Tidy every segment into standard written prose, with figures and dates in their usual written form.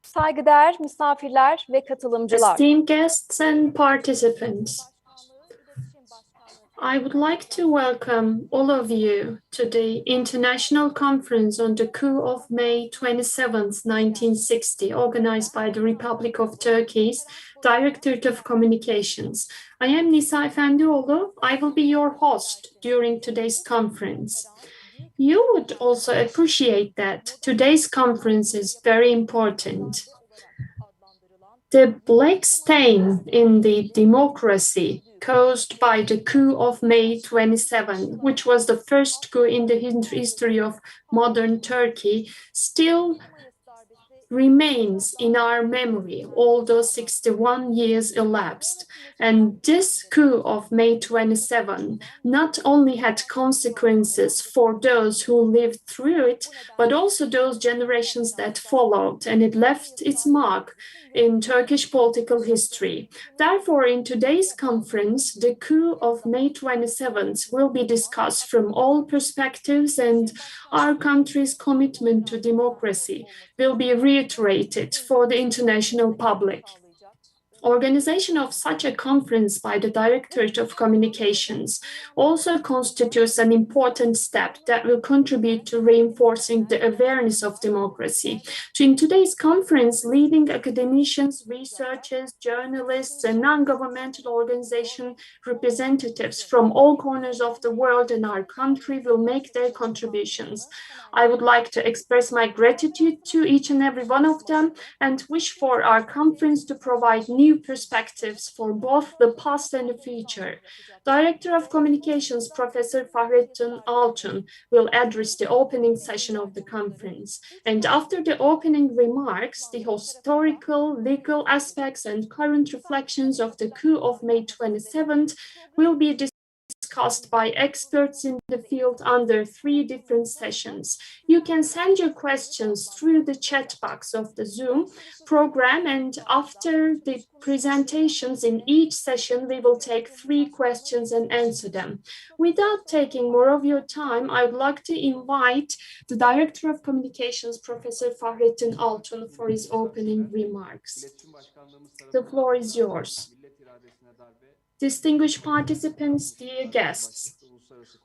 Saygıdeğer misafirler ve katılımcılar. Esteemed guests and participants, I would like to welcome all of you to the International Conference on the Coup of May 27, 1960, organized by the Republic of Turkey's Directorate of Communications. I am Nisa Efendioğlu. I will be your host during today's conference. You would also appreciate that today's conference is very important. The black stain in the democracy caused by the coup of May 27, which was the first coup in the history of modern Turkey, still remains in our memory, although 61 years elapsed. And this coup of May 27 not only had consequences for those who lived through it, but also those generations that followed, and it left its mark in Turkish political history. Therefore, in today's conference, the coup of May 27th will be discussed from all perspectives, and our country's commitment to democracy will be reiterated for the international public. Organization of such a conference by the Directorate of Communications also constitutes an important step that will contribute to reinforcing the awareness of democracy. So in today's conference, leading academicians, researchers, journalists, and non-governmental organization representatives from all corners of the world and our country will make their contributions. I would like to express my gratitude to each and every one of them and wish for our conference to provide new perspectives for both the past and the future. Director of Communications, Professor Fahrettin Altun, will address the opening session of the conference. And after the opening remarks, the historical, legal aspects and current reflections of the coup of May 27th will be discussed by experts in the field under 3 different sessions. You can send your questions through the chat box of the Zoom program, and after the presentations in each session, we will take 3 questions and answer them. Without taking more of your time, I would like to invite the Director of Communications, Professor Fahrettin Altun, for his opening remarks. The floor is yours. Distinguished participants, dear guests,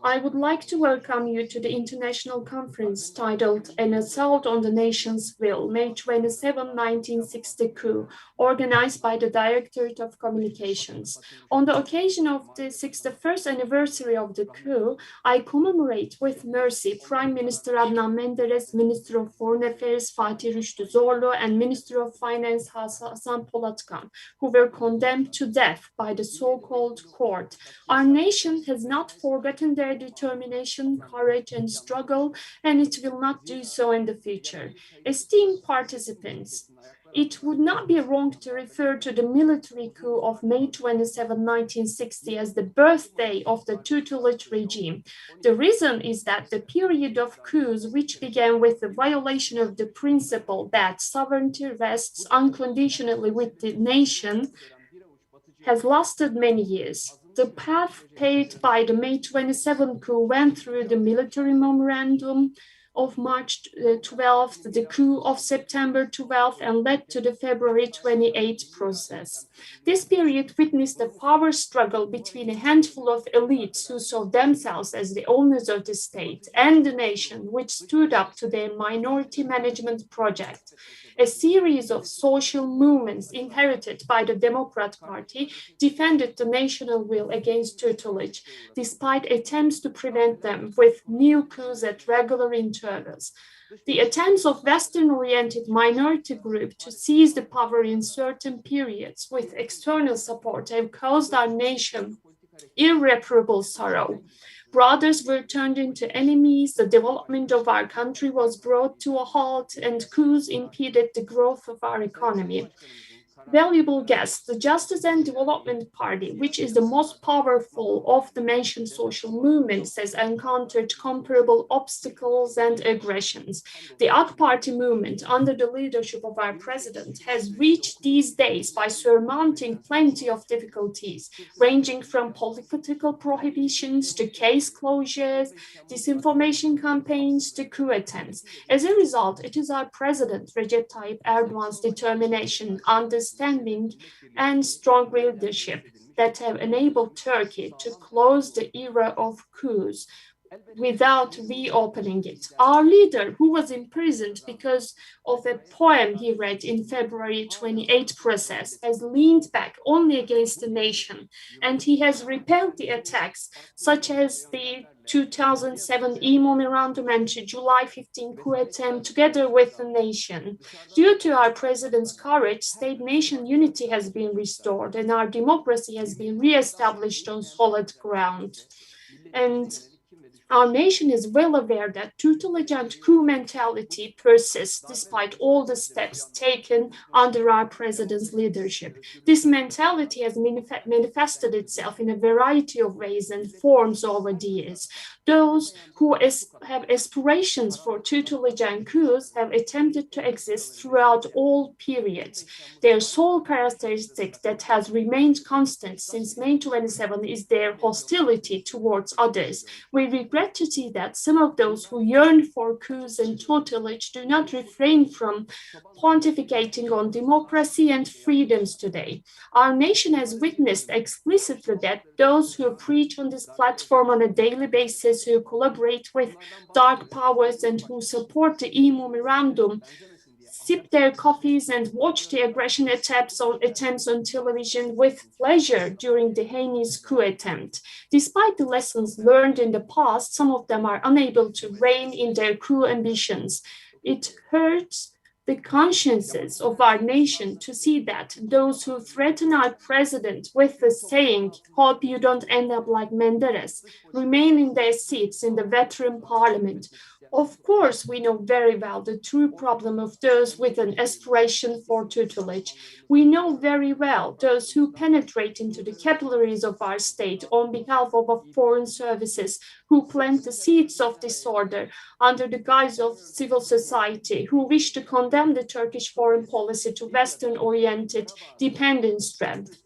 I would like to welcome you to the international conference titled An Assault on the Nation's Will, May 27, 1960 coup, organized by the Directorate of Communications. On the occasion of the 61st anniversary of the coup, I commemorate with mercy Prime Minister Adnan Menderes, Minister of Foreign Affairs Fatih Rüştü Zorlu, and Minister of Finance Hasan Polatkan, who were condemned to death by the so-called court. Our nation has not forgotten their determination, courage, and struggle, and it will not do so in the future. Esteemed participants, it would not be wrong to refer to the military coup of May 27, 1960 as the birthday of the tutelage regime. The reason is that the period of coups, which began with the violation of the principle that sovereignty rests unconditionally with the nation, has lasted many years. The path paved by the May 27 coup went through the military memorandum of March 12th, the coup of September 12th, and led to the February 28th process. This period witnessed a power struggle between a handful of elites who saw themselves as the owners of the state and the nation, which stood up to their minority management project. A series of social movements inherited by the Democrat Party defended the national will against tutelage, despite attempts to prevent them with new coups at regular intervals. The attempts of Western-oriented minority groups to seize the power in certain periods with external support have caused our nation irreparable sorrow. Brothers were turned into enemies, the development of our country was brought to a halt, and coups impeded the growth of our economy. Valuable guests, the Justice and Development Party, which is the most powerful of the mentioned social movements, has encountered comparable obstacles and aggressions. The AK Party movement, under the leadership of our president, has reached these days by surmounting plenty of difficulties, ranging from political prohibitions to case closures, disinformation campaigns to coup attempts. As a result, it is our president, Recep Tayyip Erdogan's determination, understanding, and strong leadership that have enabled Turkey to close the era of coups without reopening it. Our leader, who was imprisoned because of a poem he read in February 28 process, has leaned back only against the nation, and he has repelled the attacks, such as the 2007 e-memorandum and July 15 coup attempt together with the nation. Due to our president's courage, state-nation unity has been restored and our democracy has been re-established on solid ground. And our nation is well aware that tutelage and coup mentality persists despite all the steps taken under our president's leadership. This mentality has manifested itself in a variety of ways and forms over the years. Those who have aspirations for tutelage and coups have attempted to exist throughout all periods. Their sole characteristic that has remained constant since May 27 is their hostility towards others. We regret to see that some of those who yearn for coups and tutelage do not refrain from pontificating on democracy and freedoms today. Our nation has witnessed explicitly that those who preach on this platform on a daily basis, who collaborate with dark powers and who support the e-memorandum, sip their coffees and watch the aggression attempts on television with pleasure during the heinous coup attempt. Despite the lessons learned in the past, some of them are unable to rein in their coup ambitions. It hurts the consciences of our nation to see that those who threaten our president with the saying, "Hope you don't end up like Menderes," remain in their seats in the veteran parliament. Of course, we know very well the true problem of those with an aspiration for tutelage. We know very well those who penetrate into the capillaries of our state on behalf of our foreign services, who plant the seeds of disorder under the guise of civil society, who wish to condemn the Turkish foreign policy to Western-oriented dependence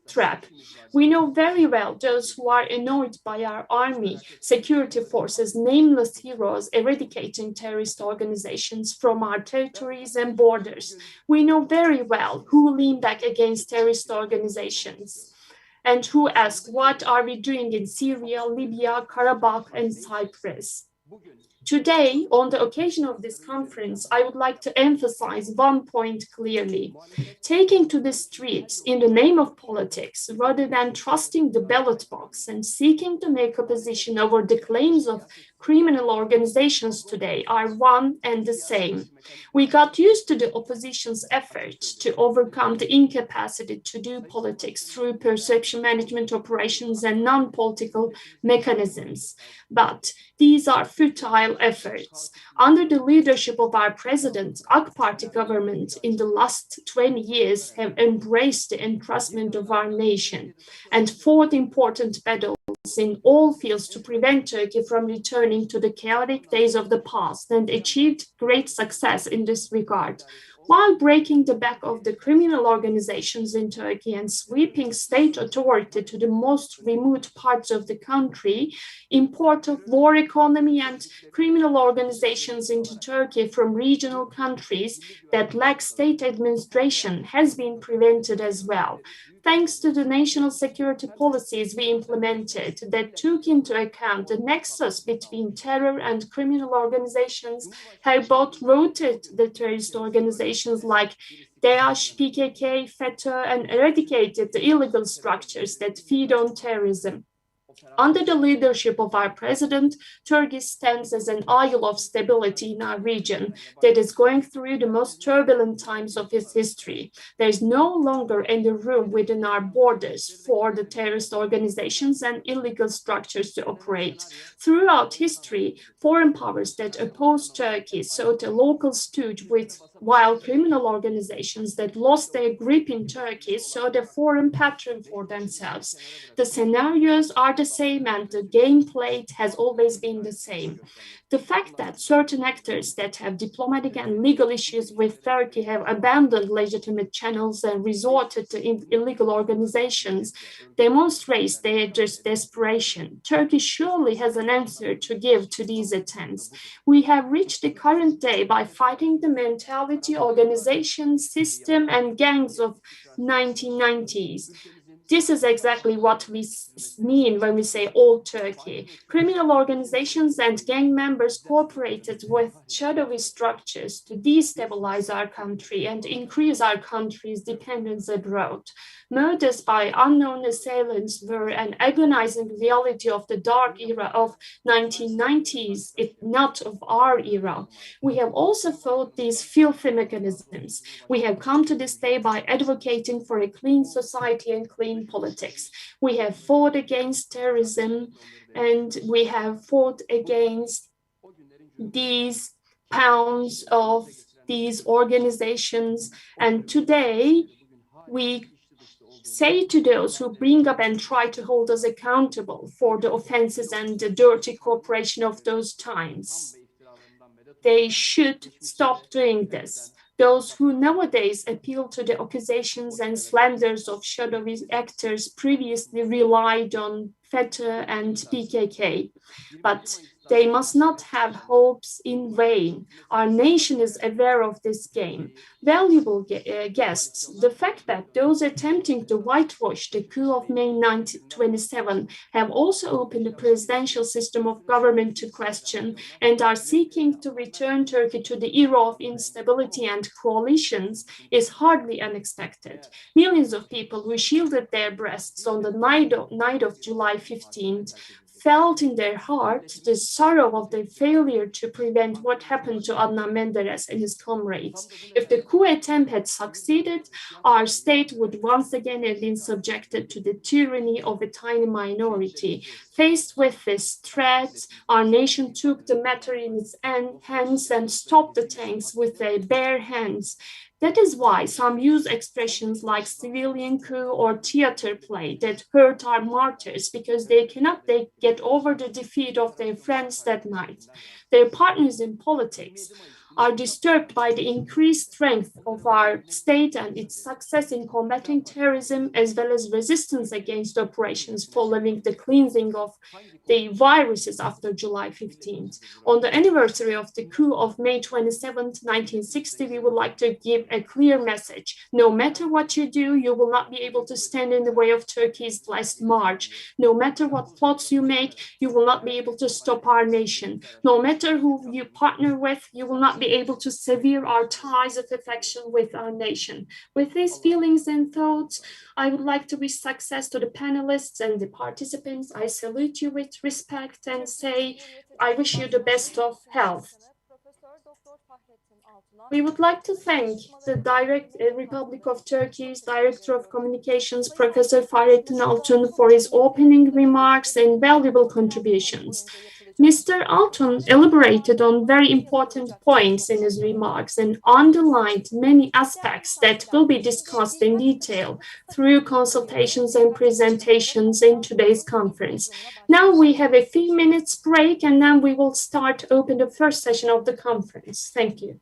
trap. We know very well those who are annoyed by our army, security forces, nameless heroes eradicating terrorist organizations from our territories and borders. We know very well who lean back against terrorist organizations and who ask, what are we doing in Syria, Libya, Karabakh, and Cyprus? Today, on the occasion of this conference, I would like to emphasize one point clearly. Taking to the streets in the name of politics, rather than trusting the ballot box and seeking to make a position over the claims of criminal organizations today, are one and the same. We got used to the opposition's efforts to overcome the incapacity to do politics through perception management operations and non-political mechanisms. But these are futile efforts. Under the leadership of our president, AK Party government in the last 20 years have embraced the entrustment of our nation and fought important battles in all fields to prevent Turkey from returning to the chaotic days of the past and achieved great success in this regard. While breaking the back of the criminal organizations in Turkey and sweeping state authority to the most remote parts of the country, import of war economy and criminal organizations into Turkey from regional countries that lack state administration has been prevented as well. Thanks to the national security policies we implemented that took into account the nexus between terror and criminal organizations, have both routed the terrorist organizations like Daesh, PKK, FETÖ, and eradicated the illegal structures that feed on terrorism. Under the leadership of our president, Turkey stands as an isle of stability in our region that is going through the most turbulent times of its history. There is no longer any room within our borders for the terrorist organizations and illegal structures to operate. Throughout history, foreign powers that opposed Turkey sought a local stooge with while criminal organizations that lost their grip in Turkey sought a foreign patron for themselves. The scenarios are the same and the game played has always been the same. The fact that certain actors that have diplomatic and legal issues with Turkey have abandoned legitimate channels and resorted to illegal organizations demonstrates their desperation. Turkey surely has an answer to give to these attempts. We have reached the current day by fighting the mentality, organization, system, and gangs of 1990s. This is exactly what we mean when we say old Turkey. Criminal organizations and gang members cooperated with shadowy structures to destabilize our country and increase our country's dependence abroad. Murders by unknown assailants were an agonizing reality of the dark era of 1990s, if not of our era. We have also fought these filthy mechanisms. We have come to this day by advocating for a clean society and clean politics. We have fought against terrorism and we have fought against these pounds of these organizations. And today we say to those who bring up and try to hold us accountable for the offenses and the dirty cooperation of those times, they should stop doing this. Those who nowadays appeal to the accusations and slanders of shadowy actors previously relied on FETÖ and PKK. But they must not have hopes in vain. Our nation is aware of this game. Valuable guests, the fact that those attempting to whitewash the coup of May 1927 have also opened the presidential system of government to question and are seeking to return Turkey to the era of instability and coalitions is hardly unexpected. Millions of people who shielded their breasts on the night of July 15th felt in their heart the sorrow of the failure to prevent what happened to Adnan Menderes and his comrades. If the coup attempt had succeeded, our state would once again have been subjected to the tyranny of a tiny minority. Faced with this threat, our nation took the matter in its hands and stopped the tanks with their bare hands. That is why some use expressions like civilian coup or theater play that hurt our martyrs because they cannot get over the defeat of their friends that night. Their partners in politics are disturbed by the increased strength of our state and its success in combating terrorism, as well as resistance against operations following the cleansing of the viruses after July 15th. On the anniversary of the coup of May 27th, 1960, we would like to give a clear message. No matter what you do, you will not be able to stand in the way of Turkey's blessed march. No matter what plots you make, you will not be able to stop our nation. No matter who you partner with, you will not be able to sever our ties of affection with our nation. With these feelings and thoughts, I would like to wish success to the panelists and the participants. I salute you with respect and say, I wish you the best of health. We would like to thank the Republic of Turkey's Director of Communications, Professor Fahrettin Altun, for his opening remarks and valuable contributions. Mr. Altun elaborated on very important points in his remarks and underlined many aspects that will be discussed in detail through consultations and presentations in today's conference. Now we have a few minutes break and then we will open the first session of the conference. Thank you.